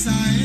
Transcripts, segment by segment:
Ayo,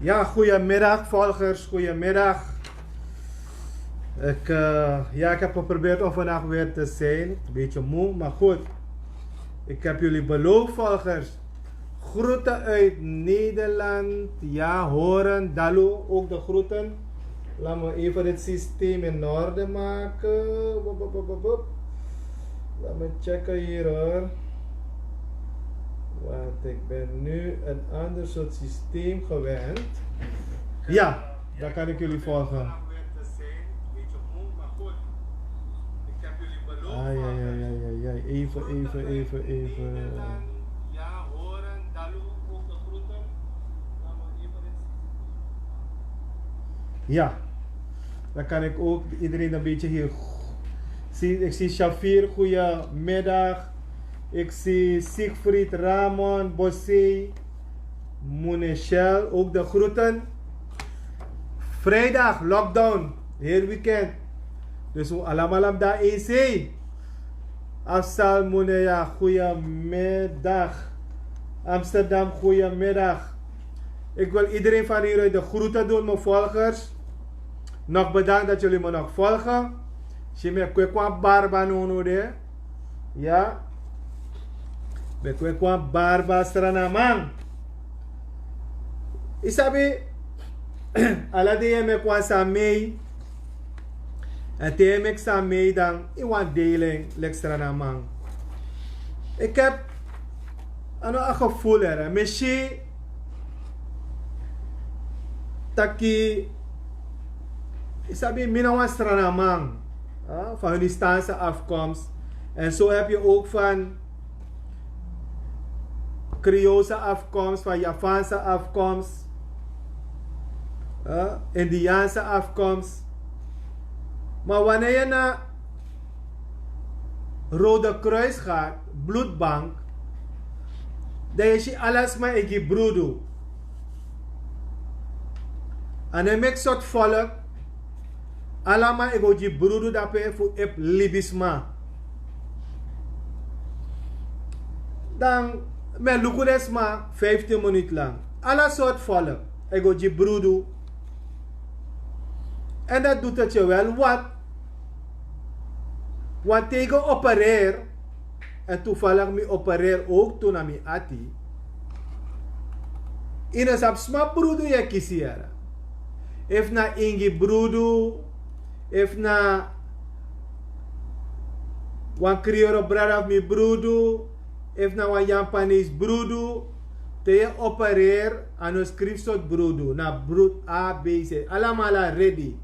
Ja, goedemiddag volgers, goedemiddag. Ik heb geprobeerd om vandaag weer te zijn. Een beetje moe, maar goed. Ik heb jullie beloofd volgers. Groeten uit Nederland. Ja, horen, Dalu, ook de groeten. Laten we even het systeem in orde maken. Laten we checken hier hoor. Want ik ben nu een ander soort systeem gewend. Ja, daar kan ik jullie volgen. Even. Ja, horen, Dalu, ook de groeten. Ja, dan kan ik ook iedereen een beetje hier zien. Ik zie Shafir, goedemiddag. Ik zie Siegfried, Ramon, Bossé, Moenechel, ook de groeten. Vrijdag, lockdown, heel weekend. Dus we allemaal daar eens zijn. Afsal Moeneja, goedemiddag. Amsterdam, goedemiddag. Ik wil iedereen van hieruit de groeten doen, mijn volgers. Nog bedankt dat jullie me nog volgen. Je me kwekwa barba no de. Ja. Me kwekwa barba stranamang. Isabi ala de me kwa samei. En tegen me samei dan in wat deling lek stranamang. Ik heb een gevoel er. Misschien taki isabi mina wan stranamang. Van hun Hindustaanse afkomst. En zo heb je ook van Creoolse afkomst, van Javaanse afkomst, Indiaanse afkomst. Maar wanneer je naar Rode Kruis gaat, bloedbank, dan is je alles maar een broeder. En dan maak soort volk, allemaal ik je broeder dat je voor het libisma. Dan met lukudes maar 15 minuten lang. Alle soort volk. Ik ga je broeder. En dat doet het je wel wat. Want tegen opereer. En toevallig me opereer ook toen aan mijn ati. In een sapsma broeder je kisiera. If na ingi broeder. If na wan Creole brother of mijn broeder. If na wan Japanese broeder, te je opereer aan een schriftsoort broeder, na broed A, B, C, allemaal ready.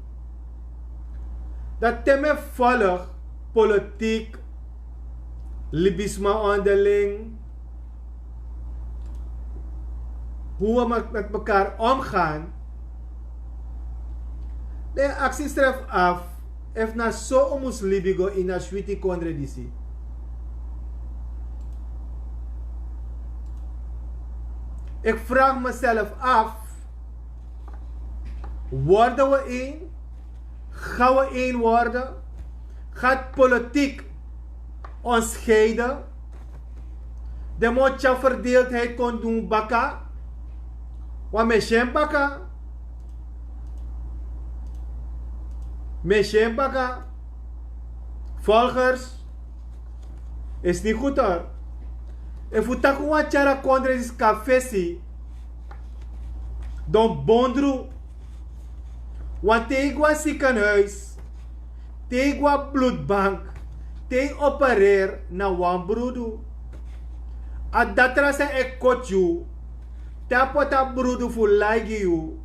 Dat teme volg politiek, libisme onderling, hoe we met elkaar omgaan. De actie stref af, if na zo omus libigo in a switi kondredisi. Ik vraag mezelf af, worden we één? Gaan we één worden? Gaat politiek ons scheiden? De mocha verdeeldheid kon doen baka? Want met baka? Met baka? Volgers? Is niet goed hoor. E futa com a chara contra esse café si. Don bondru. Want te igwa ziekenhuis. Te igwa bloedbank. Te opereer na wan broedu. A datra se e kotju. Tapota broedu fu laigi you.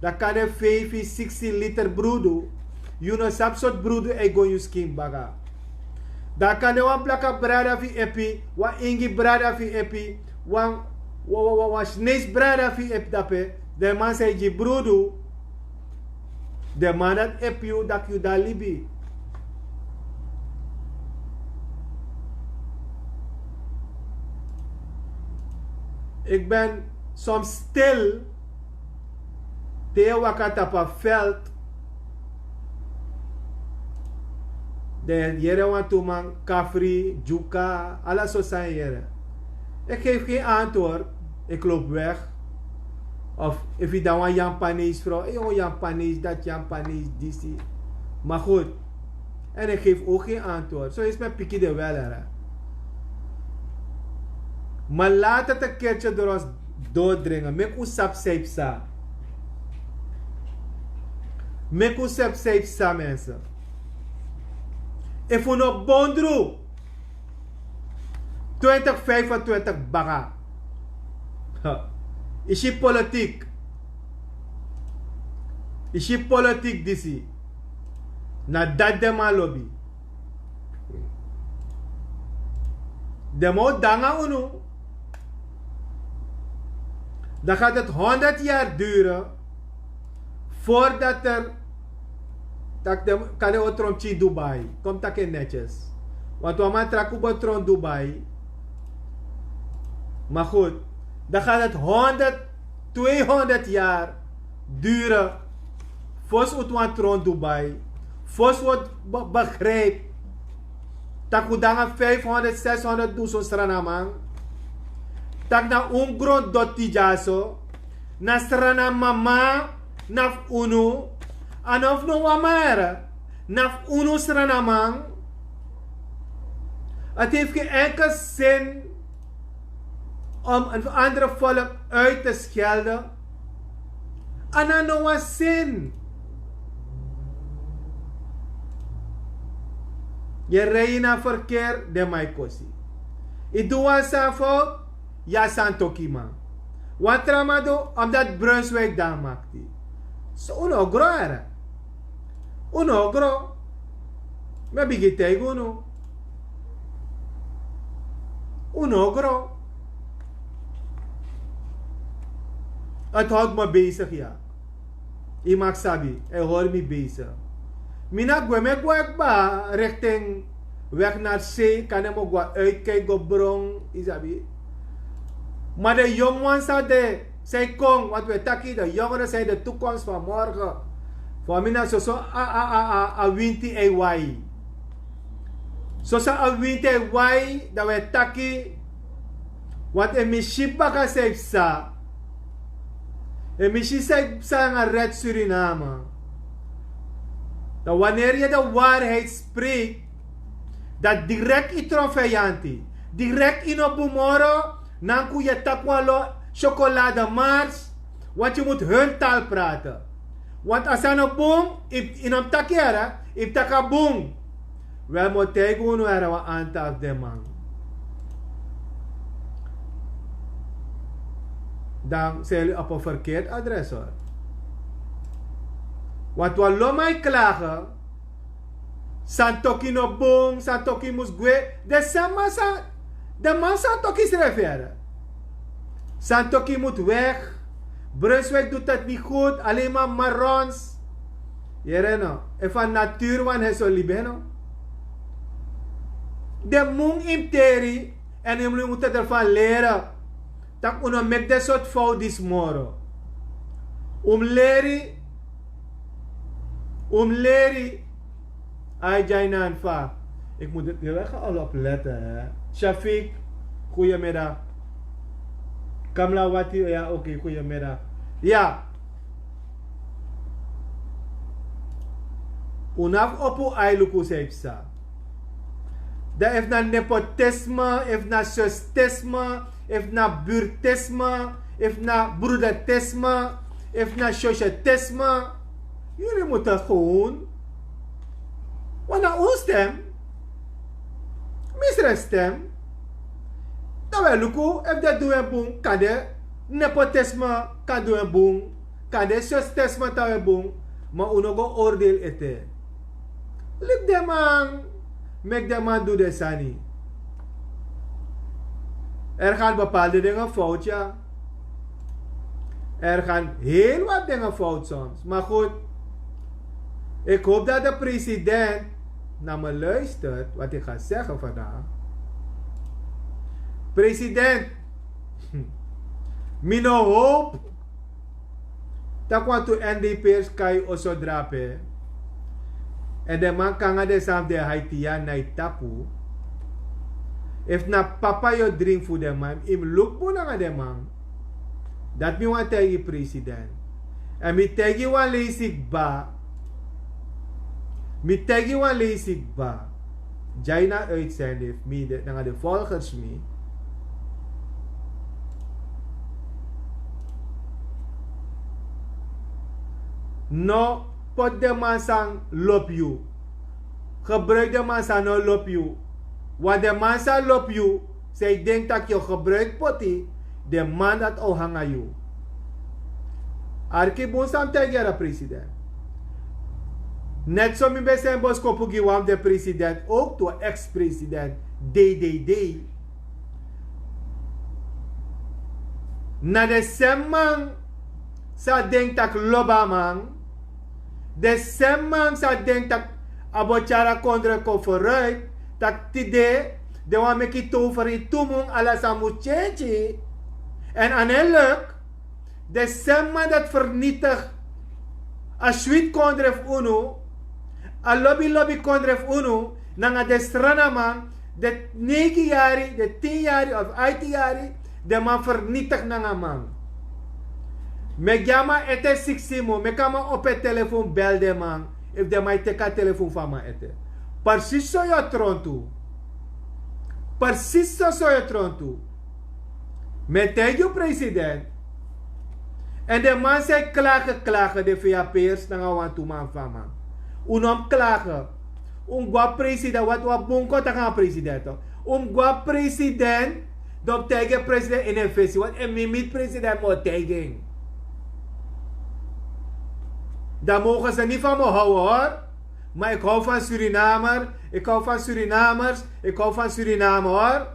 Da kan e 5-60 liter broedu. You no sapsot broedu e go you skin baga. Da kan de wan plaka brada fi epi, wan ingi brada fi epi, wan snees brada fi epi dape, de man say ji broedu, de man dat epi you dak you da libi. Ik ben soms stil. Te wakata op het veld. De jere want to man kafri, juka, alles zo zijn jere. Ik geef geen antwoord. Ik loop weg. Of if je dan een Japanees vrouw, hey, Japanees, dat Japanees, die. Maar goed. En ik geef ook geen antwoord. Zo is mijn pikkie de wel er. Maar laat het een keertje door ons doordringen. Mek u sap seipsa. Mek u sap seipsa mensen. If we no bondru 2025 baga. Is je politiek? Is je politiek disi? Na dat de ma lobby. De mo danga unu. Dan gaat het 100 jaar duren voordat er kan je tronchi Dubai. Komt dat netjes. Want we gaan trakuba tron Dubai. Maar goed, dan gaat het 100, 200 jaar duren voordat we tron Dubai. Voordat we begrijpen dat we dan 500, 600 doen zo'n stranaman. Tak na grond dotti jaso. Na strana mama naf unu. Anof no wamara. Naf unu strana man. Het heeft geen enkel zin om een andere volk uit te schelden. En no een zin. Je rijdt naar verkeer, de maikosi. Ik doe een fout. Ja, Santoki man. Wat ramado, omdat Brunswijk dan maakt. So, unogro era. Unogro. Me bigite uno. Unogro. Het houdt me bezig, ja. Ik mag sabi, hij hoort me bezig. Mina gwe ba richting weg naar zee, kan hem ook wat uitkijken op bron, isabi. Maar de jongens hadden, zij kon, wat we takken, de jongeren zijn de toekomst van morgen. Voor mij zo a winti e wai. Zo a winti e wai, dat we takken, wat een mishipa kan zijn sa. Een mishipa zijn een red Suriname. Dat wanneer je de waarheid spreekt, dat direct in trofeanti, direct in op moro, dan kun je takwalo chocolade mars, want je moet hun taal praten. Want als er een boom, in een takera, in takaboom, wij moeten gewoon weer een aantal de man. Dan zijn jullie op een verkeerd adres hoor. Want we lomai klagen, Santoki no boom, Santoki moest gwe, de man Santoki is refereren. Santoki moet weg. Brunswijk doet dat niet goed. Alleen maar marrons. Jereno. En van natuur van hij zo libeno. De moong imteri. En je moet ervan leren. Dat je met dat soort fout is moro. Leri. Ay jainan fa. Ik moet er wel al op letten. Hè. Shafiq. Goedemiddag. Kamlawati, ja, oké, goedemiddag. Ja. Unaf opu ailuku seipsa. Dat heeft na nepotisme, heeft na zustisme, heeft na buurtisme, heeft na broedertisme, heeft na sociëtisme. Jullie moeten gewoon. Want naar ons stem. Misre stem. Dat wij lukken, if dat doen een boom, kan de nepotisme kan doen een boom, kan de sociëtisme kan een boom, maar unogo oordeel ete. Lik de man, make de man do de sani. Er gaan bepaalde dingen fout, ja. Er gaan heel wat dingen fout soms. Maar goed, ik hoop dat de president naar me luistert wat ik ga zeggen vandaag. President, Mi no hoop dat quanto NDP's kai oso drape. En de man kan de sam de Haitian na tapu. If na papa yo drink voor de man, im look po na de man. Dat mi wan tegi president. En mi tegi wan leisik ba. Mi tegi wan leisik ba. Jai na uitzending, mi de volgers mi. No pot de man sang lop you. Gebruik de man sang no lop you. Wat de man sang lop you, zij denkt dat je gebruik poti, de man dat al hanga you. Arki bon sam tegera president. Net zo mi besen bos kopugi wam de president, ook to ex-president DDD. Na de semman sa denkt dat loba man. De semman sa denkt dat abochara kondre ko vooruit. Dat tide de wan meki toveri tumung ala samu chechi. En aaneluk de semman dat vernietigt a sweet kondref unu. A lobby kondref unu. Nanga de strana man. De 9 jari, de 10 jari of 18 jari. De man vernietigt nanga man. Me gama ete siksimo. Me kama op het telefoon bel de man. If de man teka telefoon van me ete. Precies zo je trontu. Precies zo je trontu. Met tegen president. En de man zei klagen de VAP'ers naar want toe man van man. Unom klagen. Gua president wat bonko taka president. Gua president dop tegen president in een visie. Wat en mimit president moet tegen. Daar mogen ze niet van me houden hoor. Maar ik hou van Surinamer. Ik hou van Surinamers. Ik hou van Suriname hoor.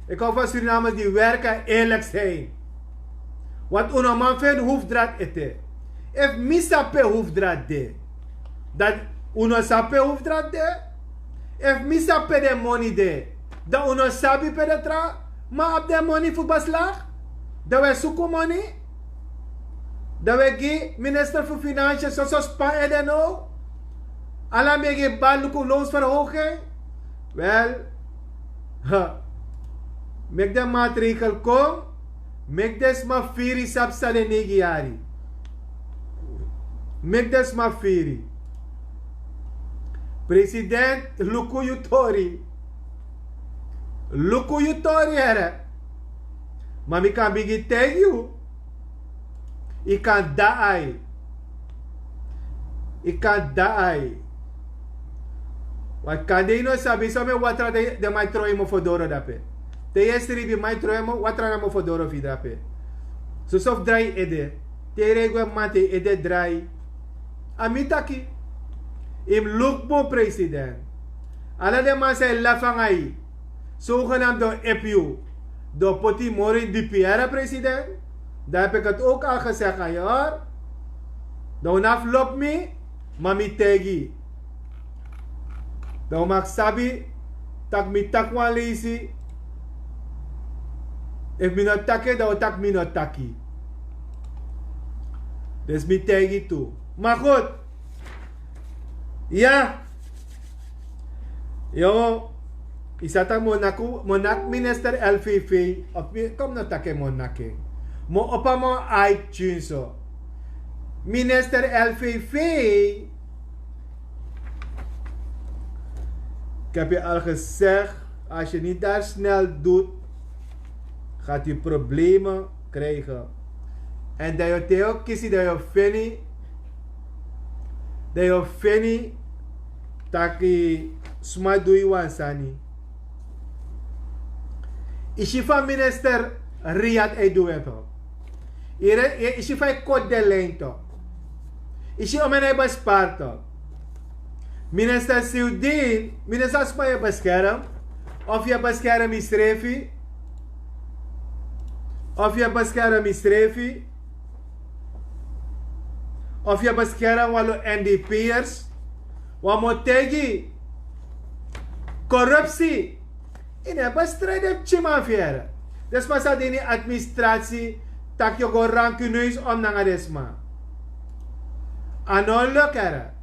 Ik hou van Surinamers die werken en eerlijk zijn. Want een man vindt hoefdraad eten. If mi sape hoefdraad de. Dat uno sape hoefdraad de. If mi sape de money de. Dat uno sabi pedetra. Maar op de money voor beslag. Dat wij zoeken money. Dat wij gi minister voor Financiën zoals Spa en no. Alla mege baluku loonsverhoging. Wel. Mek de maatregel kom. Mek des ma firi sapsale negiari. Mek des ma firi. President Luku Yutori. Luku Yutori here. Maar ik kan bigi tell you. Ik kan daai. Ik kan daai. Wat kan de no sabi so me watra de mai troy mo fodoro dape. De yestri bi mai troy mo watra na mo fodoro fi dape. So sof dry ede. Te rego mate ede dry. Amitaki. Im look mo president. Ala de man say lafangai. Zogenaamd EPU. Do poti mori di Pierre president. Daar heb ik het ook al gezegd aan je hoor. Don't aflop me. Mami tegi. Dan mag sabi tak mi takwan lazy. If mi not take, dan tak mi not taki. Dus mi tegi toe. Maar goed. Ja. Yo. Isata monak minister LVV. Of kom na take monake. Mo opa mo iTunes. Minister LVV. Ik heb je al gezegd, als je niet daar snel doet, gaat je problemen krijgen. En dat je theo kiezen dat je feni, dat je sma doe je wansani. Is je van minister Riyad Edoe toch? Is je van Côte de Lijn toch? Is je om een bespaard toch? Minister Siudin, minister sma je bescherm, of je bescherm is strefi, of je bescherm walo NDP'ers, wat moet tegen corruptie in de bestrijden chimaferen. Dus maar dat in de administratie tak je go rancuneus om na desma. Anon lokera.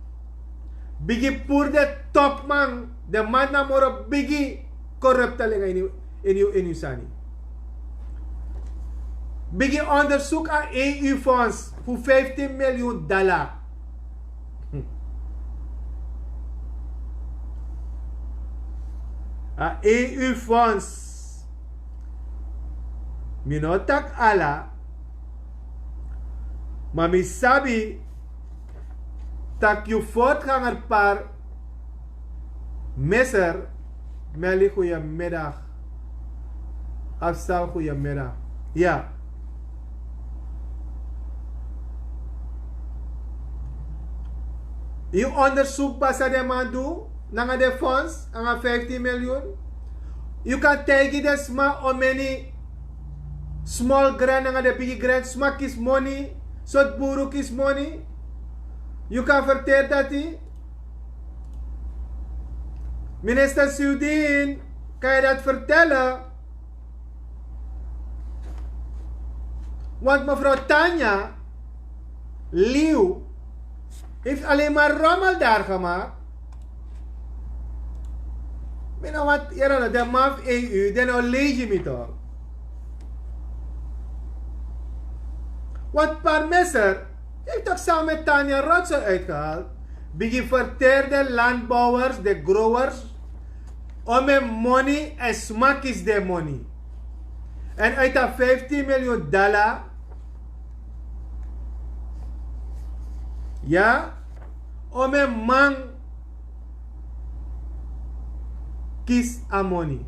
Bigi pur de topman, de man na moro bigi corruptelinga in uw sani. Bigi onderzoek aan EU-fonds voor $15 miljoen. A EU-fonds. Minotak ala. Maar mi sabi tak je voortganger par messer meli goeiemiddag. Afstel goeiemiddag. Ja. Je onderzoek basa de man doen, nanga de fonds, anga 15 miljoen. You can take it as many small grant nanga de big grant, smak is money, sot buruk is money. You kan vertellen dat hij. Minister Sudin, kan je dat vertellen? Want mevrouw Tanja Liu heeft alleen maar rommel daar gemaakt. Mina wat, jaren, de MAF EU, de nou lees je me toch? Want paar messer heeft toch samen met Tanja Rotsen uitgehaald. Begin verteerde landbouwers, de growers, om een money en smak is de money. En uit dat $15 miljoen, ja, om een man kies aan money.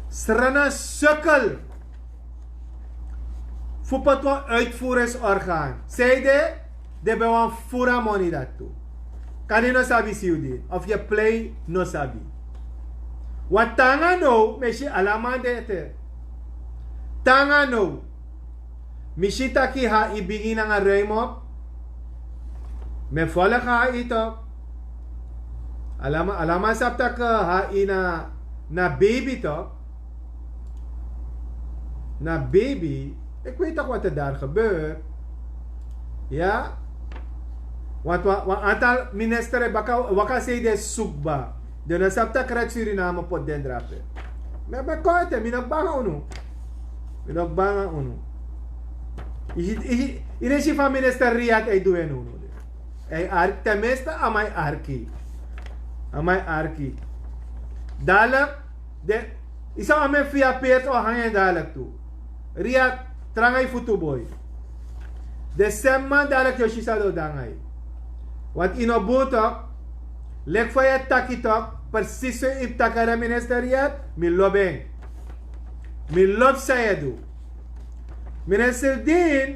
Srana sukkel voor het uitvoeringsorgaan. Zeide, de bewan fura money dat toe. Kan je no sabi siudi, of je play no sabi. Wat tanga no, meshi alaman dete. Tanga no, meshi taki ha ibigin nga ruim op. Me volg ha ito. Alaman sapta ka ha ina na baby to. Na baby, ik weet toch wat er daar gebeurt. Ja? Want aantal minister waka say de sukba. De na sapta krat Suriname pot den drape. Me ba koite, minagbanga uno. Minagbanga uno. Ineshi van minister Riyad ay doen uno. Ay ark tenminste amay arki. Amay arki. Dalek de isa ame via peert o hangen dalek toe. Riyad trangay futuboy. De semman dalek yoshisa do dangay. Want inobutok, lek fa ya takitok, persis so iptakara minister Riyad, mi lobeng. Mi lob sayadu. Minister Din,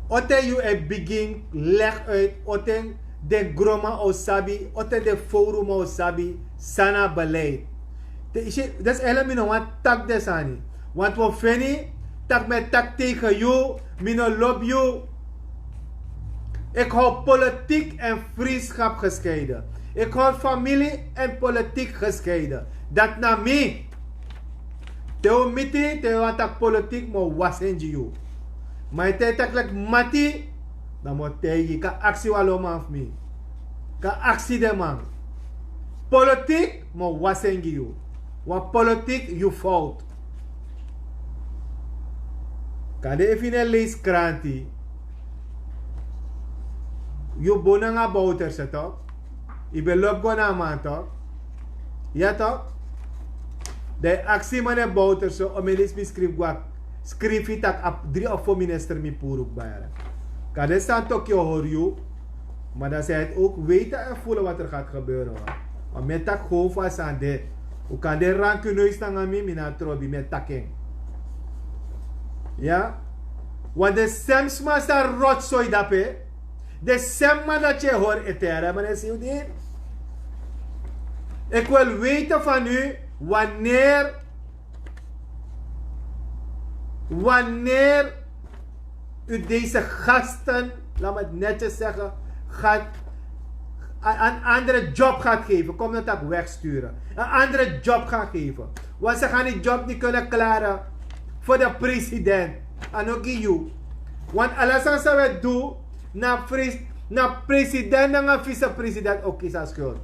ote you a begin leg uit, ote de groma o sabi, ote de forum o sabi, sana beleid. Dat is helemaal wat tak desani. Want we vinden, tak met tak tegen jou, mino lob jou. Ik hou politiek en vriendschap gescheiden. Ik hou familie en politiek gescheiden. Dat na mij. Teo miti, teo want tak politiek mo wasenji you. Maar te tak mati, dan moet tegen ka actie waloma af me. Ka actie de man. Politiek mo wasenji you. Want politiek you fout. Kan de even lees kranti. You bona nga bouter sa to. Ibelop go na man to. Ja to. De actie man e bouter so o melis mi script gwa. Script tak ap 3 of 4 minister mi puruk bayara. Kan de staan Tokyo hoor you. Maar dat zij het ook weten en voelen wat er gaat gebeuren. Maar met tak hoofd aan de. Hoe kan de rancuneus naar mij mina trobi met taking. Ja? Want de semsma sa rotzooi dape. De semma dat je hoort etera, maar is u ik wil weten van u wanneer u deze gasten, laat me het netjes zeggen, gaat een andere job gaat geven. Kom dat ook wegsturen. Een andere job gaat geven. Want ze gaan die job niet kunnen klaren voor de president. En ook you. Want alles wat ze doen, na president en vice-president ook is aan schuld.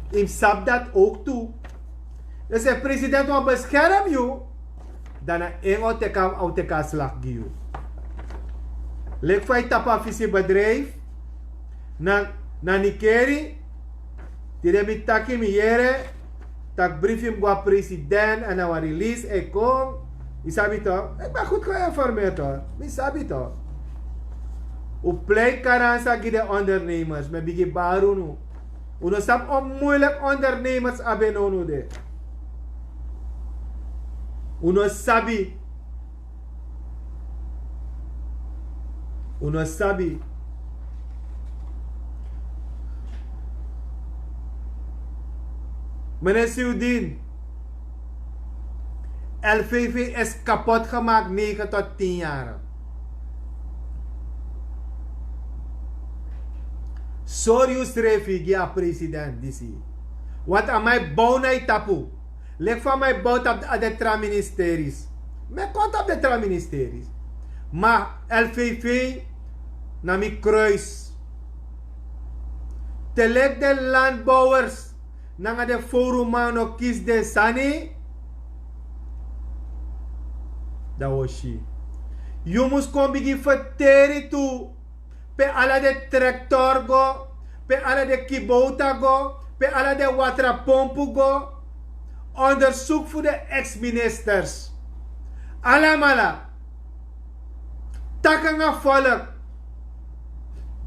Ik snap dat ook toe. Dus de president wil beschermen je, dan een auto slag geven. Lek van je tapa bedrijf, na Nikeri, die hebben taki miere, tak briefing qua president en dan release en kom. Je sabi toch? Ik ben goed geïnformeerd hoor. Je sabi toch? Op plek karansa de ondernemers, met bigi baru nu. Uno sap onmoeilijk ondernemers abeno nu de. Uno sabi. Uno sabi. Meneer Siudin, LVV is kapot gemaakt 9 tot 10 jaar. Sorry, Srefigia president, disi. Wat aan mij bouw na tapu. Leg van mij bouw op de tra-ministeries. Me komt op de tra-ministeries. Maar LVV, na mi kruis. Telek de landbouwers, na de forumano kies de sani. Dat was je. Je moest komen begin verteren toe. Pe ala de tractor go, pe ala de kibouta go, pe ala de waterpomp go. Onderzoek voor de ex-ministers. Alamala. Takanga volk.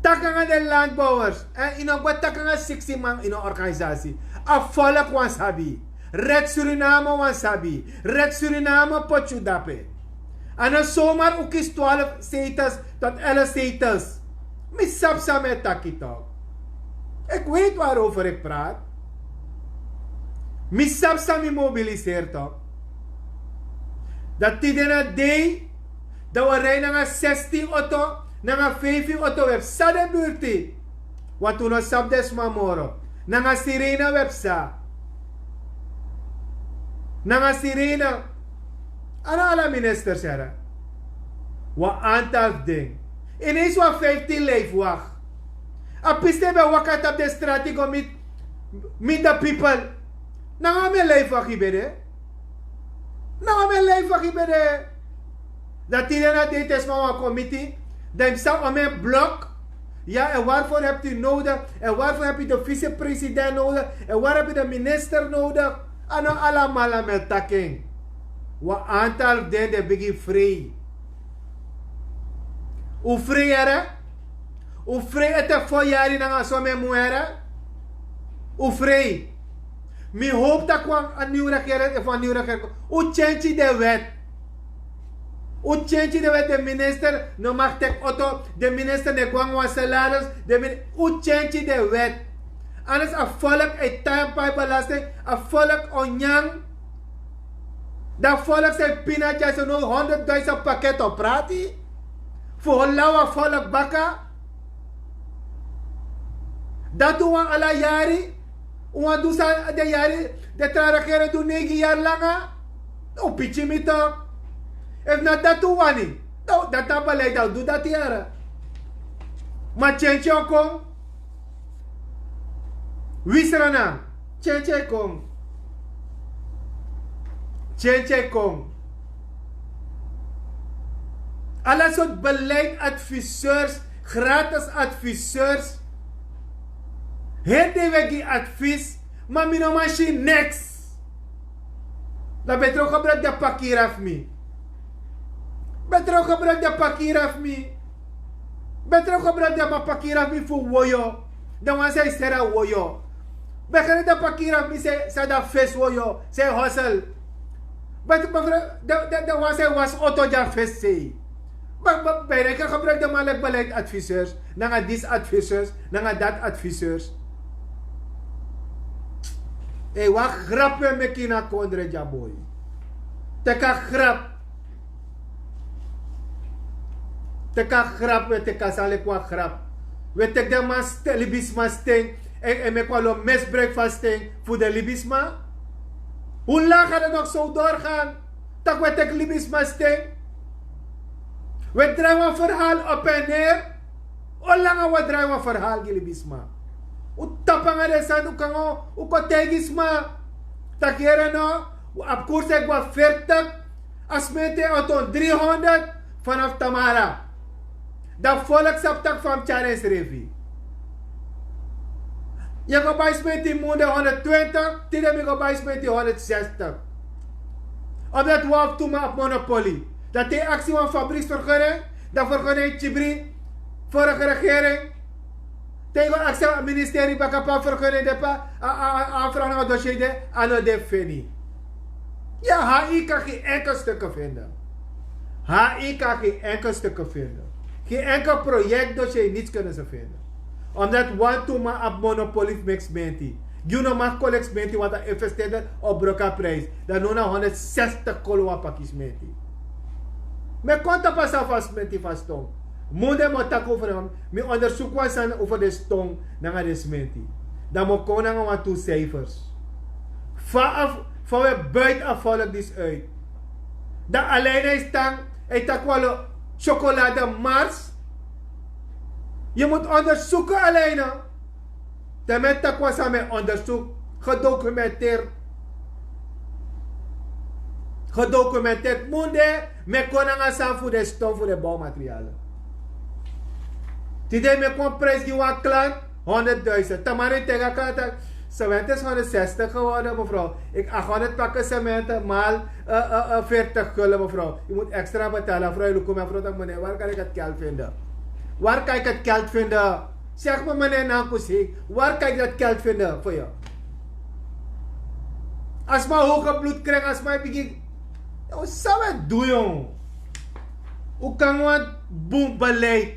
Takanga de landbouwers. En in ook takanga 60 man in een organisatie. A volk wansabi. Red Suriname wansabi. Red Suriname pochudape. En dan zomaar ook is 12 zetels tot 11 zetels. Misap sa met takito. Ik weet waarover ik praat. Misap sa mi mobiliseert toch. Dat die na day, dat we rijden naar 16 auto, naar 15 auto web, sa de buurti. Want toen we sap des mamoro, naar sirene web sa. Naar sirene, alle ministers zeggen. Wat aantal ding. Ineens wat 15 leef wacht. A piste be wakat op de straat met de people. Nou me leef wacht ibede. Nou me leef wacht ibede. Dat die na dit is maar een committee. Dan staat op een blok. Ja, en waarvoor heb je nodig? En waarvoor heb je de vice-president nodig? En waar heb je de minister nodig? En dan allemaal met taking. Wat aantal de begin vrij. Hoe vrij er? Hoe vrij het er voor jaren na zo met moeder? Hoe vrij? Mi hoop dat kwam een nieuwe regering van een nieuwe regering. Hoe change de wet? Hoe change de wet? De minister no mag tek auto. De minister ne kwam was salaris. Hoe change de wet? Anders een volk uit tuinpijp belasting. Een volk onjang. Dat volk zijn pinatjes en nog 100.000 pakket op praten. Voor lauwe volk bakka. Dat doen we alle jaren. We doen de jaren. De regering doen 9 jaar langer. Nou, pitje me toch. If not dat doen we niet. Nou, dat dan beleid dat doe dat jaren. Maar change kom. Wie is er nou? Change kom. Change kom. Alle soort beleidadviseurs, gratis adviseurs. Het de advies, maar mijn machine niks. Dat beter ook gebruik de pakier af me. Beter ook gebruik de pakier af me. Beter ook gebruik de pakier af me voor woyo. Dan was hij sera woyo. Beter de pakier af me zei dat face woyo, zei hustle. Beter de was hij was auto ja face zei. Maar bij de gebruik de mannelijk beleidadviseurs, naar dit adviseurs, naar dat adviseurs. Hey, wat grapje met kina kondre jaboy. Teka grap. Teka grap, teka sale kwa grap. We tek de mas libisma sting. En me kwalo misbruik van sting voor de libisma. Hoe lang gaat het nog zo doorgaan? Dat we tek libisma sting. We draaien een verhaal op en neer. Hoe lang we draaien een verhaal libisma? Hoe tappen we de zand? Hoe kan we tegisma? Dat keren nou. Op koers ik wat 40. Als mensen uit 300 vanaf Tamara. Dat volksoptak van Charles Revi. Je gaat bij smeten moet 120, tiden je gaat bij smeten 160. Omdat we af toe op monopolie. Dat die actie van fabrieksvergunning, dat vergunning Chibri, vorige regering. Tegen actie van het ministerie, bakapa vergunning, aanvraag naar het dossier, aan de Feni. Ja, HI kan geen enkel stukken vinden. HI kan geen enkel stukken vinden. Geen enkel projectdossier, niets kunnen ze vinden. Omdat one to ma op monopolie mix menti. Je no mag collects menti wat de investeerder op broka prijs. Dan nu na 160 koloa pakjes menti. Me konta pas af menti van stong. Moet mo tak over hem. Me onderzoek was aan over de stong naar de menti. Dan mo konen we wat 2 cijfers. Van we buiten afvallen dus uit. Dat alleen is dan, hij tak wel chocolade Mars. Je moet onderzoeken alleen. Daarmee tak was aan mijn onderzoek gedocumenteerd. Gedocumenteerd. Munde, me konen gaan voor de stof voor de bouwmaterialen. Tidee me kon prijs die wat klant 100.000. Tamari tegen kant. Cement is 160 geworden, mevrouw. Ik 800 pakken cement maal 40 gulden, mevrouw. Je moet extra betalen. Mevrouw, je komt mevrouw, meneer, waar kan ik het geld vinden? Waar kan ik het geld vinden? Zeg me meneer Nankosi, waar kan ik dat geld vinden voor je? Als ik hoge bloed krijg, als ik begin... Wat zou ik doen, jong? Hoe kan we beleid?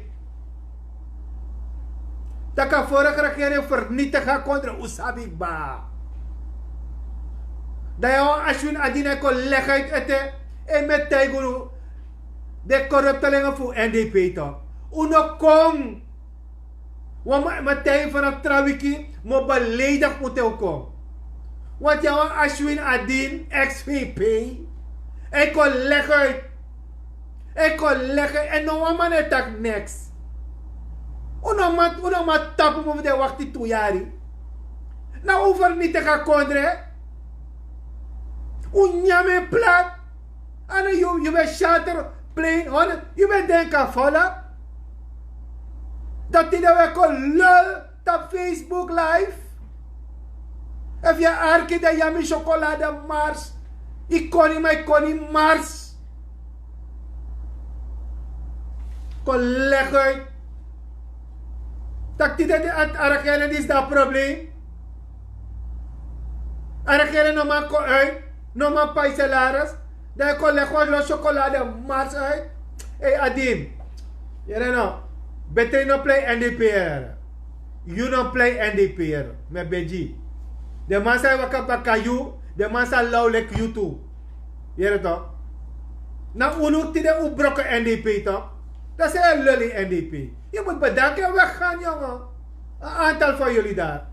Dat kan vorige regering vernietigen contra Usabi ba. Dat je als je adina kon leggen uit eten en met teguru de corruptelingen voor NDP toch. Uno kom. Want met tegen vanaf Trawiki moet beledig moeten komen. Want jou Ashwin Adin, ex-VP, ik kon leggen uit. Ik kon leggen en no man attack next. Uno mat tapu mo de wakti 2 jari. Nou over niet te gaan kondre. Unyame plat. En je bent shatter plain. Je bent denken vallen. Dat die we kon lul op Facebook live. Heb je arke dat je mijn chocolade Mars. Ik kon niet Mars. Kon leggen. Dat die dat arregelen is dat probleem. Arregelen no man kon uit. No man pay salaris. Dat je kon leggen lo chocolade Mars uit. Hey Adim. You know. Beter no play NDPR. You no play NDPR. Me beji. De man zei wakapa kayu. De man zei lauwelijk you too. Je toch? Nou unuk die de ubroken NDP toch? Dat is een lully NDP. Je moet bedanken en weggaan jongen. Een aantal van jullie daar.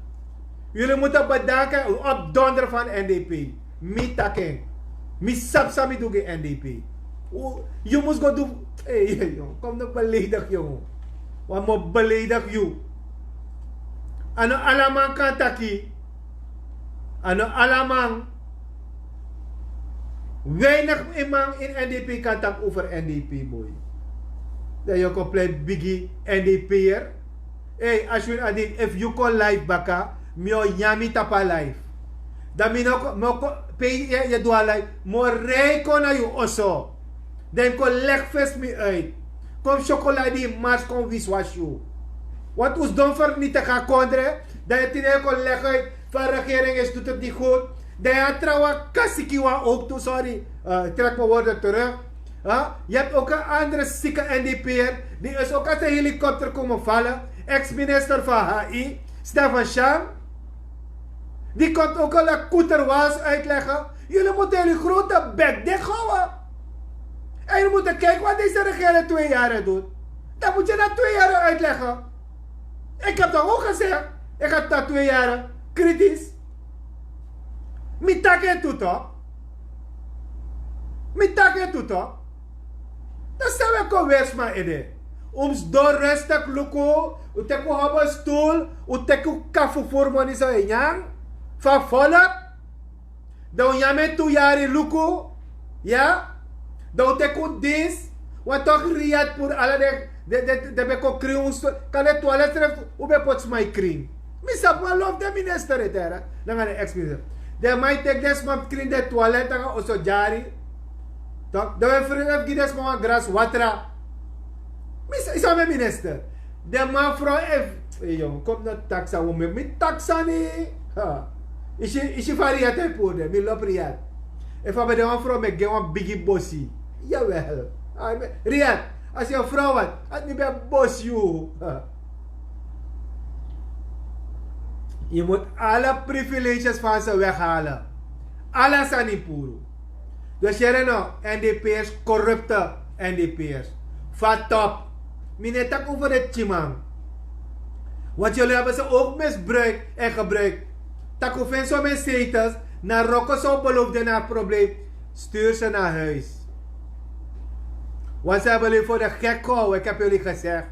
Jullie moeten bedanken op donder van NDP. Mi taking. Mi sapsami doe NDP. Je moet go doen. Hey jongen. Kom nog beledig jongen. Wat moet beledig you. Ano alamang kantaki. Ano alamang. Weinig iemand in NDP kan tak over NDP boy. Dat je kan play biggie NDP'er. Hey, Ashwin Adin, if you call live baka, mio yami tapa live. Dan mo pay je doa live, mo reko na you oso. Dan ko legfest me uit. Kom chocolade mars kom wiswas you. Wat ons doen voor niet te gaan kondre, dat je tine kon leggen uit, van regering is doet het niet goed. Dat je trouwens kasikiwa ook toe, sorry, trek mijn woorden terug. Je hebt ook een andere zieke NDP'er, die is ook uit een helikopter komen vallen. Ex-minister van HI, Stefan Sham. Die komt ook al een koeterwaas uitleggen. Jullie moeten jullie grote bek dicht houden. En jullie moeten kijken wat deze regering 2 jaar doet. Dan moet je na 2 jaar uitleggen. Ik heb toch ook gezegd, ik heb dat 2 jaar kritisch. Mi take toe toch? Mi take toe toch? Dat zijn we kon wees maar ide. Ons door rustig luko, u teko hebben stoel, u teko kafu vormen is een yang, van volk. Dan jame 2 jaar luko, ja? Dan teko dis, wat toch riad voor alle de beko kriums, kan het toilet terug, u be pots mij krim. Misap ma love de minister het era, dan gaan de ex-minister. De mij tek des ma krim de toilet, dan gaan oso jari. Toch? Dan we vrienden gides ma gras watra. Is aan mijn minister. De man vrouw jongen, kom naar taxa, we met taxa nee. Is je variëteit te poeden, mi lop Riyad. Even bij de man vrouw met een biggie bossie. Jawel. Riyad, als je een vrouw had, had niet bij bos you. Je moet alle privileges van ze weghalen. Alles aan die poeren. Dus jij nou, NDP'ers, corrupte NDP'ers. Vat top. Meneer tak over het chimang. Want jullie hebben ze ook misbruikt en gebruikt. Tak over zo met zetels. Naar Rocco zo beloofde naar het probleem. Stuur ze naar huis. Want ze hebben jullie voor de gek gehouden. Ik heb jullie gezegd.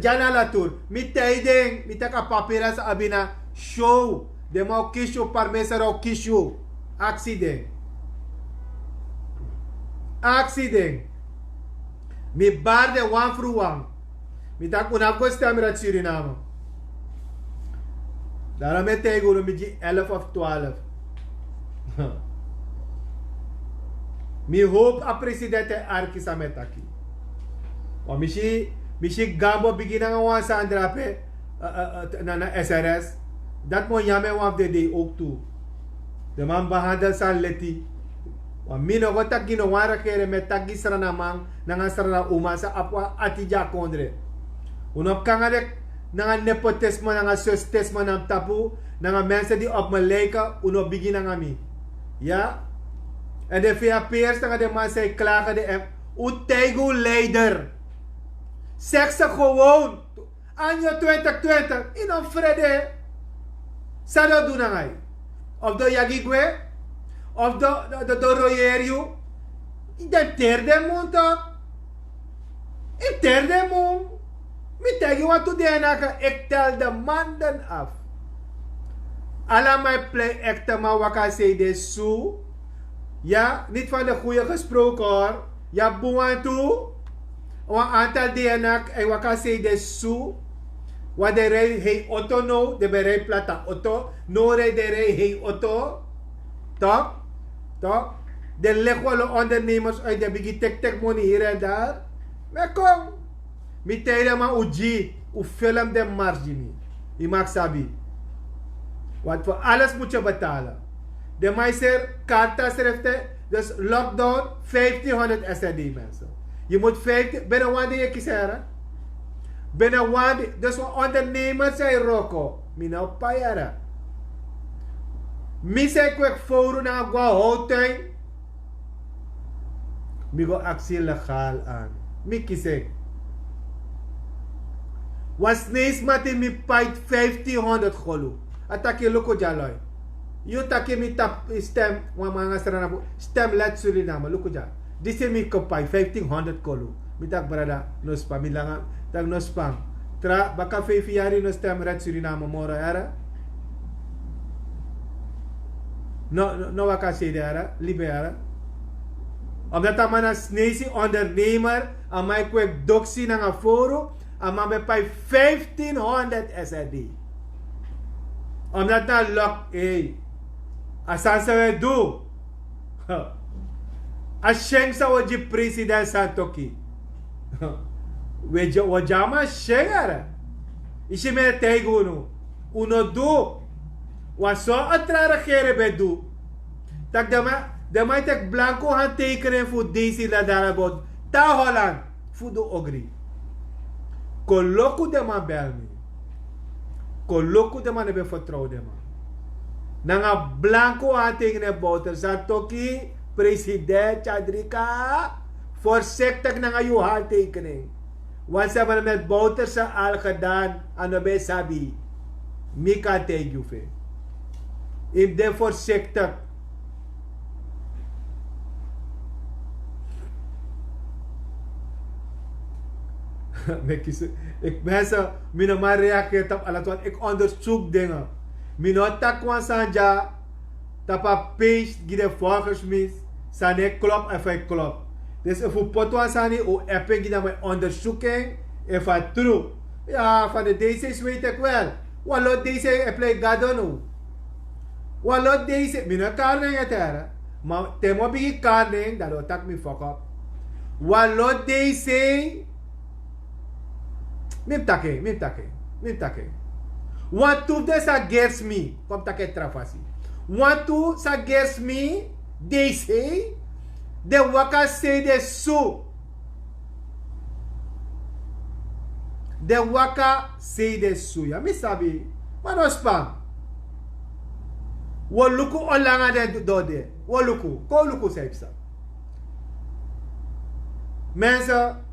Jana Latour. Met tijding. Met tak papieren abina. Show. De mau kishu parmesa ro kishu. Accident. Accident. Mi bar de wan fruwang. Mi tak unap ko stem rat Suriname. Daarom met tegen mi 11 of 12. Mi hoop a presidente Arki sametaki. O mishi gambo bigina nga wan sa andrape na SRS. Dat mo yame wan de day ook toe. De man behandel sa leti. Mino ko tak ginawa kere met tak gisra namang nangasra na uma sa apwa atija kondre. Unop kangarek nanga nepotisme nanga sustesme nam tapu nanga mensen die op me lijken unop begin nanga mi. Ja? En de VAP'ers nanga de man zei klagen de Utego leider. Zeg ze gewoon anjo 2020 in een vrede. Sada doen nangai. Of de Yagigwe of de Royerio. In de derde mond toch? In de derde mond. Mi tegi wat to de ik tel de maanden af. Alla mijn play ekte ma waka say de su. Ja, niet van de goede gesproken hoor. Ja, buwan toe. Een aantal DNA en waka say de su. Wat de rij hei auto no, de berei plata auto. No rij de rij hei auto. Toch? Toch? De legwalle ondernemers uit de bigi tek money hier en daar. Maar kom. Mi tijden maar uji. U film de margini. Je mag sabi. Want voor alles moet je betalen. De meester karta schrijft. Dus lockdown 1500 SRD mensen. Je moet 50. Binnen wanneer je kieseren. Binnen wanneer. Dus wat ondernemers zijn roko. Mi nou payara. Mi zei kwek foru na gwa hotuin. Mi go actie legaal aan. Mi kiesek. Was nees mati mi pait 1500 golu. Atake loko jaloy. You take mi tap stem wa mga sarana stem let Suriname loko ja. Dise mi ko pai 1500 golu. Mi tak brada nos pa mi langa tak nos pam. Tra baka fe fiari no stem let Suriname mora era. No waka say era libe era. Omdat man as nesi ondernemer aan my kwek doksi na nga foro. Maar bij 1500 SRD. Omdat na lock asan sa we do. Asheng sa waji president Santoki. Wajama shengara. Ishi me tego no. Uno do. Waso atra kere bedu. Tak dama tek blanco handtekenen voor deze ladarabot. Ta Holland. Fudo ogri. Coloco de man bel me. Coloco de man nebe vertrouw de man. Nanga blanco aantekenen boter. Santoki, president Chandrika. Voorzichtig nanga uw handtekening. Want ze hebben met Bouterse al gedaan. En dan ben je sabi. Mi kan tegen je. Ik ben voorzichtig. Ik mensen, mijn maar reageert op alles, want ik onderzoek dingen. Mijn tak sanja, tapa page, die de volgers mis, sane klopt of hij klopt. Dus if u potwa sani, u eppen die mijn onderzoeking, if het true. Ja, van de DC's weet ik wel. Wat deze apply gadonu. Wat deze, mijn kaarting het er. Maar temo bigi kaarting, dat tak me fuck up. Wat deze, Mim take. Want tu des against me, kom take trafasi. Want tu against me, they say, de waka say de so. De waka say de so. Ya mi sabi, mano spam. Wo luku olanga de dode. Wo luku, ko luku saipsa. Mensen,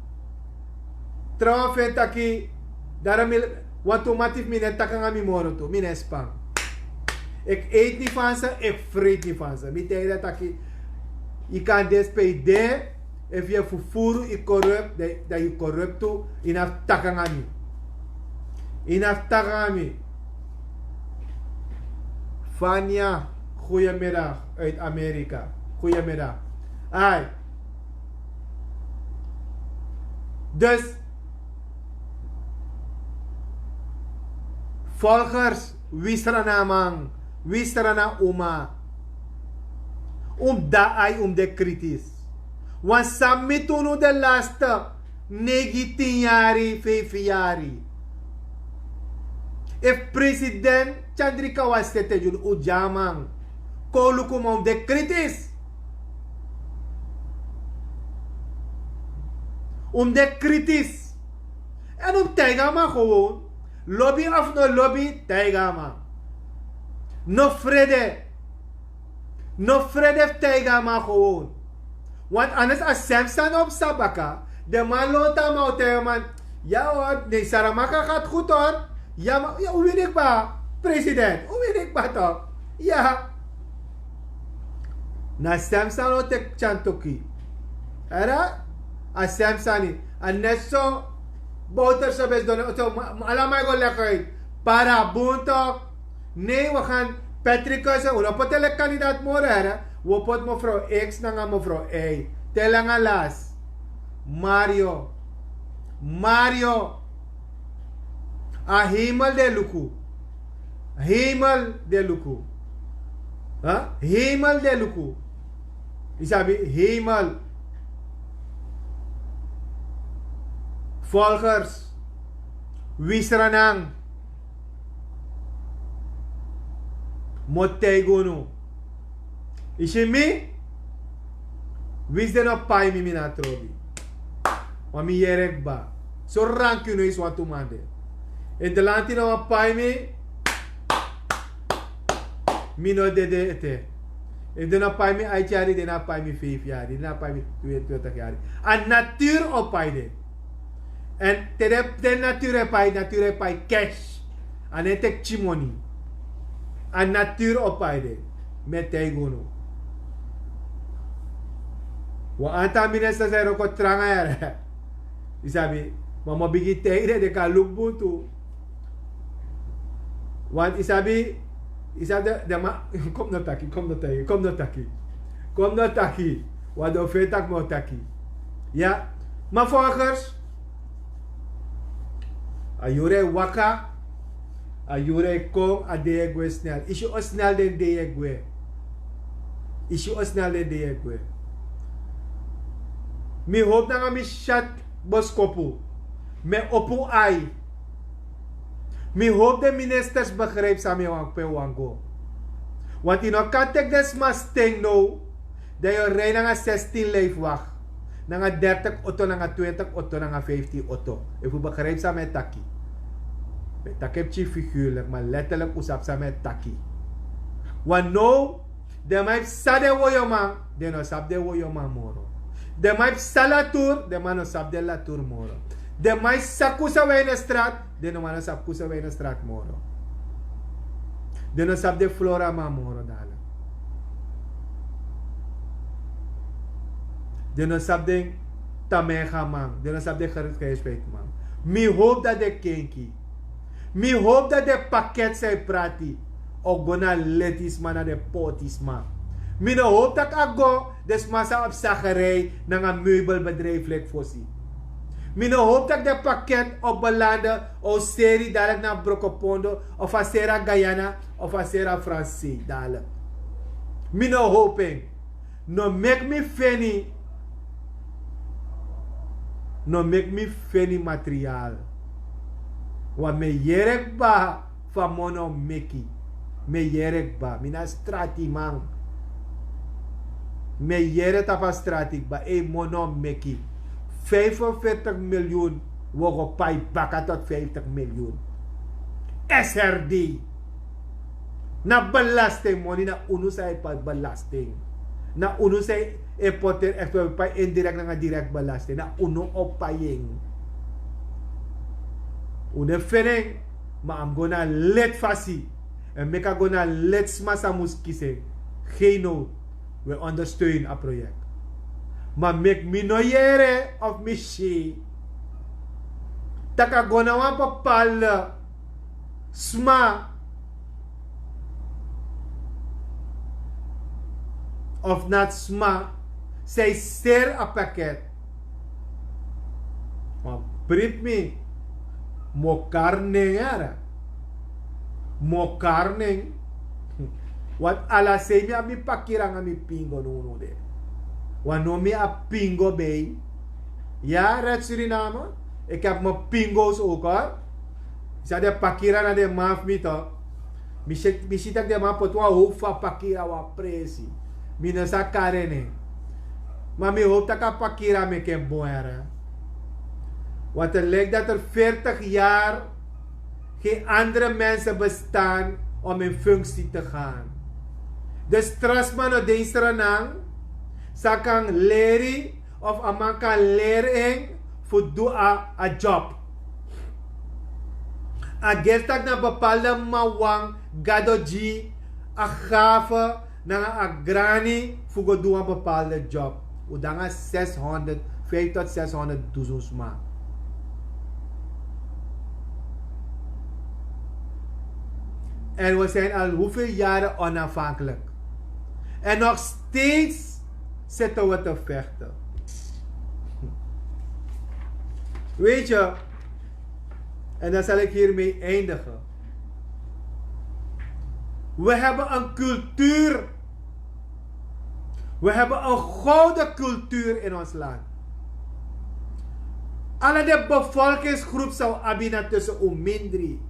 trouwens vind ik daarom automatisch mijn takken aan mijn moro toe, mijn spam. Ik eet niet van ze, ik vreet niet van ze. Ik denk dat je kan despeden, if je vervoer je corrupt, dat je corrupt toe, in af takken aan mij. In af takken aan mij. Fania, goedemiddag uit Amerika. Goedemiddag. Ai. Dus volgers, wisrana man, wisrana uma. Da ai de kritisch. Want samitunu de laatste 19 jaar, 5 jaar. If president Chandrika was te jul ujaman, kolukum de kritisch. De kritisch. En tijgama gewoon. Lobby of no lobby, tijgama. No vrede. No vrede tijgama gewoon. Want anders als Samson op Sabaka, de man loopt aan mij tegen man. Ja hoor, nee, Saramaka gaat goed hoor. Ja, maar ja, hoe weet ik ba? President, hoe weet ik ba toch? Ja. Na Samson loopt ik Chantoki. Era? A Samsani. En net zo boter zo best doen. Allemaal go lekker. Para buntok. Nee, we gaan Patrick zeggen. We moeten de kandidaat morgen. We moeten mevrouw X naar mevrouw Y. Telanga las. Mario. A hemel de luku. Hemel de luku. Huh? Hemel de luku. Isabi hemel. Volgers, wisranang, motegunu. Ishimi, wis de no pai mi mina trobi. Wami yerek ba. So rank you no is wat mande. En de lanti no pai mi no de ete. En de no pai mi 8 jaar, de no pai mi 5 jaar, de no pai mi 22 jaar. En natuur op pai de. En de natuur pai cash. En het tek chimoni. En natuur op pai met tegono. Wa anta minister zei roko tranga ya. Isabi, mama bigi teire de ka look buntu. Want isabi de ma kom no taki. Wa do fetak mo taki. Ja, maar volgers, ayure waka, ayure kom a deegwe snel. Isu o snel den deegwe. Mi hoop na nga mi chat boskopu. Me opu ai. Mi hoop de ministers begrijp sa mi wango. Want in o kantek des mas ting no, dat je rij na nga 16 leef wacht. Na nga 30 auto, na nga 20 auto, na nga 50 auto. If u begrijpt sa met taki. Met takip figuurlijk, maar letterlijk usap sa met taki. Want no, de maip sade wo yo man, de no sap de wo yo man moro. De maip sa la tour, de man no sap de la tour moro. De mais sakusa wij na straat, de no mana sakusa wij na straat moro. De no sab de flora ma moro dala. De no sab de tamega man, de no sab de gerespect man. Mi hoop dat de kenki. Mi hoop dat de pakket zij prati. O gona letis man na de potis man. Mi no hoop dat ik go des massa op zagerij na een meubelbedrijf lek fossi. Mi no hoop dat de pakket op belanden o serie dadelijk naar Brokopondo of a Sera Guyana of a Sera Francie dadelijk. Mi no hoping. No make me funny. No make me funny materiaal. Wa me yerek ba fa mono meki. Me yerek ba. Mina strati man. Me yere tapa stratik ba e mono meki. 45 miljoen wogo pai baka tot 50 miljoen. SRD. Na belasting money na unu say pa belasting. Na unu say e poter echt pa indirect na direct belasting. Na unu opaying. Une fening ma am gonna let fasi. En meka gonna let smasa muskise. Geen nood. We ondersteunen het project. Maar mek mi no yere of mi shi. Taka gona wan bepaalde sma of not sma. Zij ster a pakket. Maar brit mi mo karne yara. Mo karne. Wat ala sei mi a mi pakiranga mi pingo no de. Wano mi a pingo bij. Ja, Red Suriname. Ik heb mijn pingo's ook hoor. Isa de pakira na de maaf mi to. Mi zit ik de maaf pot wa hoop van pakira wa presi. Mi no sa karene. Maar mi hoop dat ik pakira me ken boeren. Want het lijkt dat er 40 jaar geen andere mensen bestaan om in functie te gaan. Dus trasman o deisranang sa kang leri of amang kan lering voor do a job. A gestak na bepaalde mawang gadoji a gave na a grani voor do een bepaalde job. Udanga 500 tot 600 duizend ma. En we zijn al hoeveel jaren onafhankelijk. En nog steeds zitten we te vechten. Weet je, en dan zal ik hiermee eindigen. We hebben een cultuur. We hebben een gouden cultuur in ons land. Alle de bevolkingsgroep zou abina tussen omindri.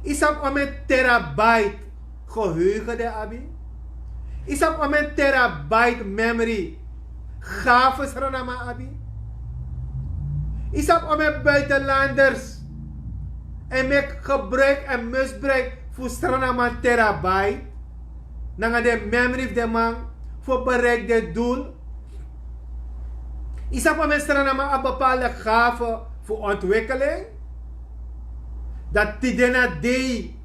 Is op om een terabyte geheugen de abi. Is op om een terabyte memory. Gaves ranama abi. Is op om een buitenlanders. En met gebruik en misbruik voor stranama terabyte. Nanga de memory de man voor bereik de doel. Is op om een stranama een bepaalde gave voor ontwikkeling. Dat tidena dei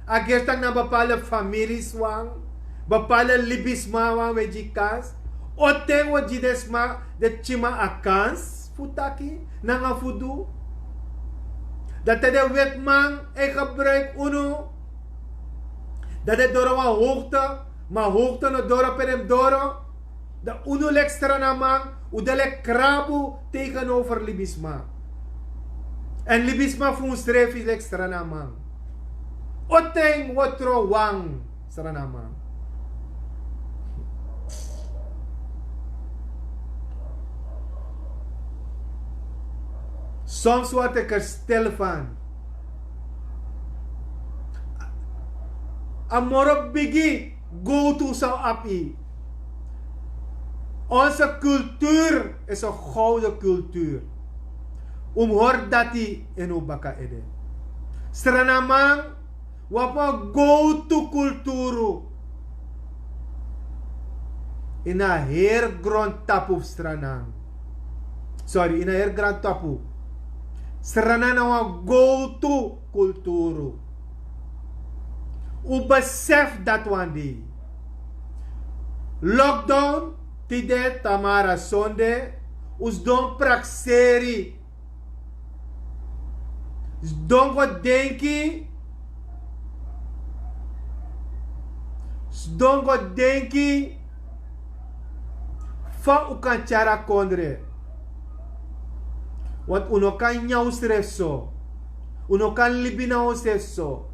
agertak na bepaalde families wang, bepaalde libisma wang wejikas, ote wo jidesma de chima akans futaki nanga fudu. Dat de wetman e gebruik uno. Dat de doro wa hoogte, maar hoogte no doro perem doro. Dat uno lekstra na man, udele krabu tegenover libisma. En libisma fun strefi lek stranaman. Oteng wotro wang stranaman. Soms word ik er stil van. Amorok bigi go to sa api. Onze cultuur is een gouden cultuur. Hoor dat hij in Ubaka ede. Stranamang, wapa go to kulturu. In a heer grond tapu stranang. Sorry, in a heer grond tapu. Serana na een go-to cultuur. U besef dat one day. Lockdown, tide tamara sonde, us don praxeri. Don go denki, fa u kan chara kondre. Want uno kan nhau stresso. Uno kan libina o stresso.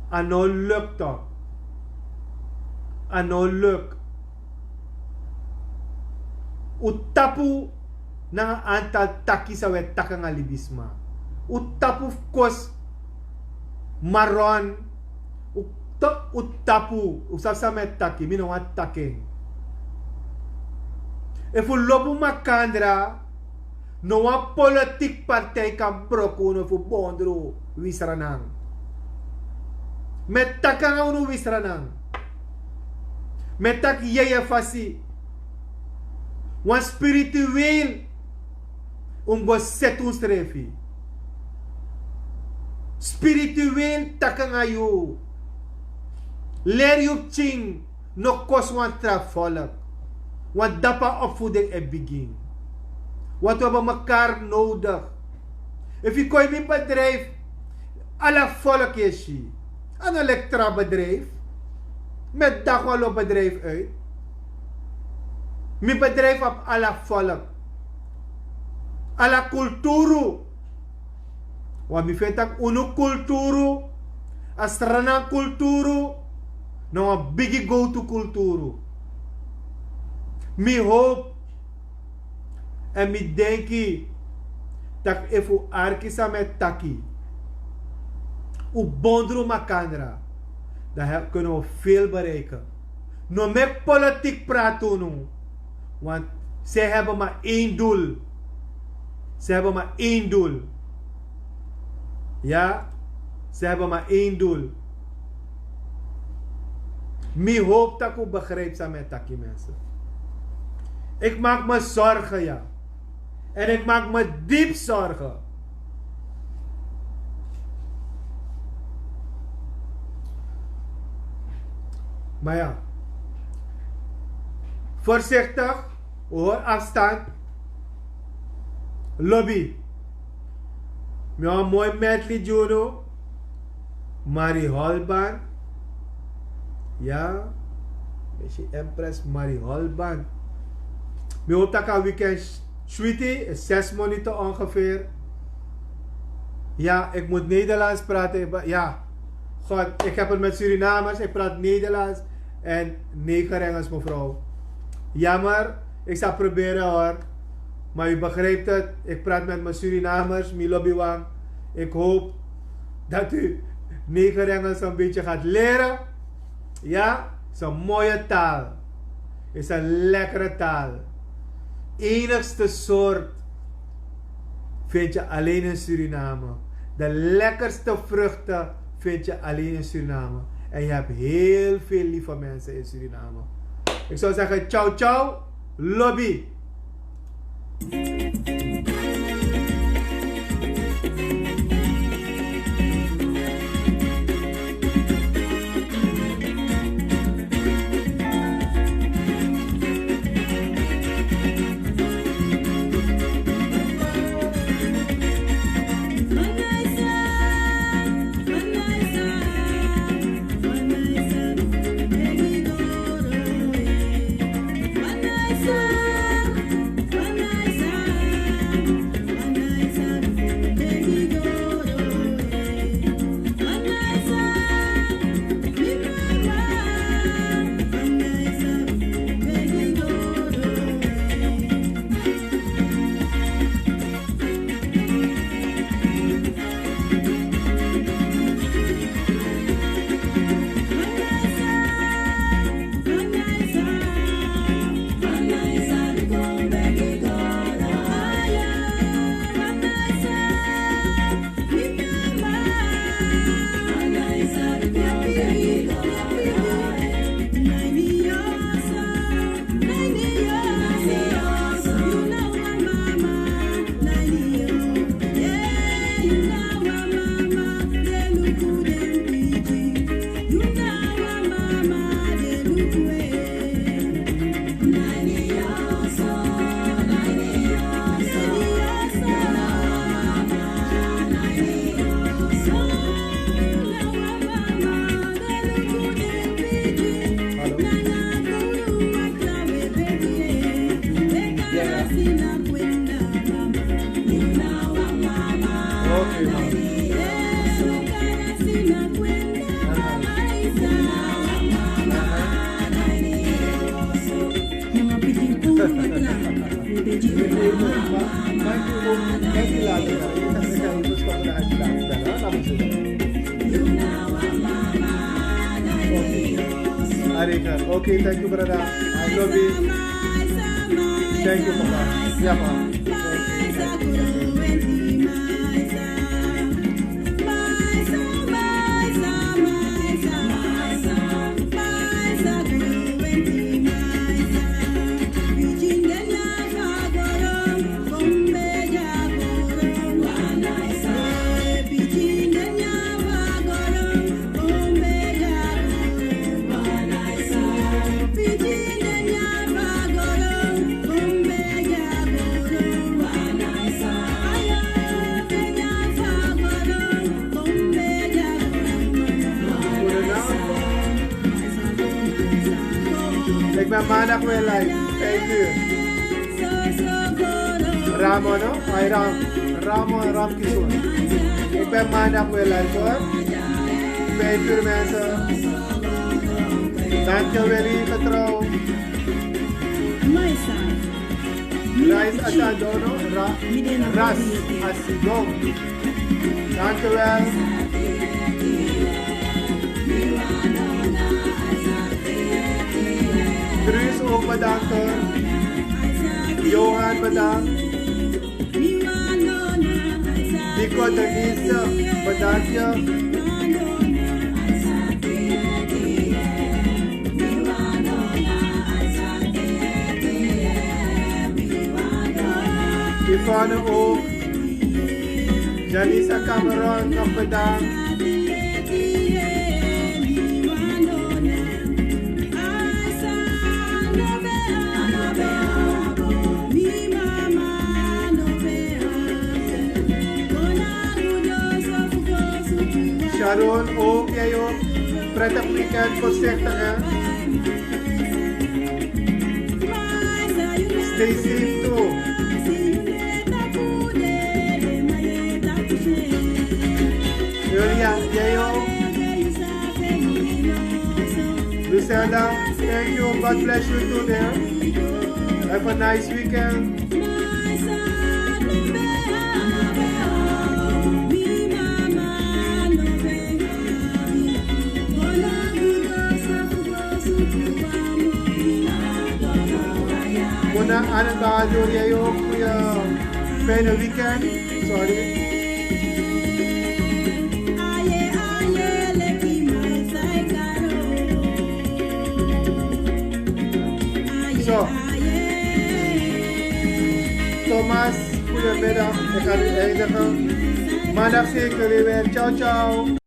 Ano lukt toch. Ano lukt. U tapu na antal taki sa wet takang alibisma. U tapu kos maron. U tapu. Usap sa met taki. Mino wat taking. If u lopu makandra, no een politiek partij kan brokken voor bondro wisranang. Met takang unu wisranang. Met tak yeye fasi. Wan spiritueel go set un strefi. Spiritueel takang ayu. Leer je ching no kos wan travolk. Want dapa opvoeding is begin. Want we hebben elkaar nodig. If je kooi mijn bedrijf, alle volk is je. Een elektra bedrijf. Met dagwalo bedrijf uit. Mijn bedrijf op alle volk. Alle cultuur. Want mi vindt dat unu cultuur. Als rana cultuur. Nou een biggie go to cultuur. Mi hoop en mi denki dat if u arkisa met taki u bondru makandra dan kunnen we veel bereiken. No met politiek praten nu, want zij hebben maar één doel. Ze hebben maar één doel. Ja, ze hebben maar één doel. Mi hoop dat u begrijpt sa met taki mensen. Ik maak me zorgen, ja. En ik maak me diep zorgen. Maar ja. Voorzichtig. Hoor afstand. Lobby. Met een mooi medley judo. Marie Holban. Ja. Beetje Empress Marie Holban. Ik hoop dat ik een weekend sweetie, 6 minuten ongeveer. Ja, ik moet Nederlands praten. Ja, God, ik heb het met Surinamers. Ik praat Nederlands en 9 Engels, mevrouw. Jammer, ik zal proberen hoor. Maar u begrijpt het, ik praat met mijn Surinamers, mijn lobbywang. Ik hoop dat u 9 Engels een beetje gaat leren. Ja, het is een mooie taal. Het is een lekkere taal. Enigste soort vind je alleen in Suriname. De lekkerste vruchten vind je alleen in Suriname. En je hebt heel veel lieve mensen in Suriname. Ik zou zeggen, ciao ciao, lobby. Okay, ma'am. Okay, thank you, brother. I love you. Thank you, Papa. Yeah, Papa. Ik ben maandag weer live, 5 uur. Ramo, no? Ay, Ramo en Ram Kishore. Ik ben maandag weer live, hoor. 5 uur, mensen. Dank je wel, getrouw. Rais Atandono, Ras Asigong. Dank je wel. Dries ook bedankt hoor. Johan bedankt. Nico Denise bedankt je. Ivana ook. Janisa Cameron nog bedankt. Sharon ook, jij ook. Prettig weekend, voorzichtig hè. Stay safe too. Julia, jij ook. Lucinda, thank you. God bless you too there. Have a nice weekend. Muna Anand Bahadur, jij ook. Goeie fijne weekend. Sorry. Zo. Thomas, goedemiddag. Ik ga nu eindigen. Maandag zie ik jullie weer. Ciao, ciao.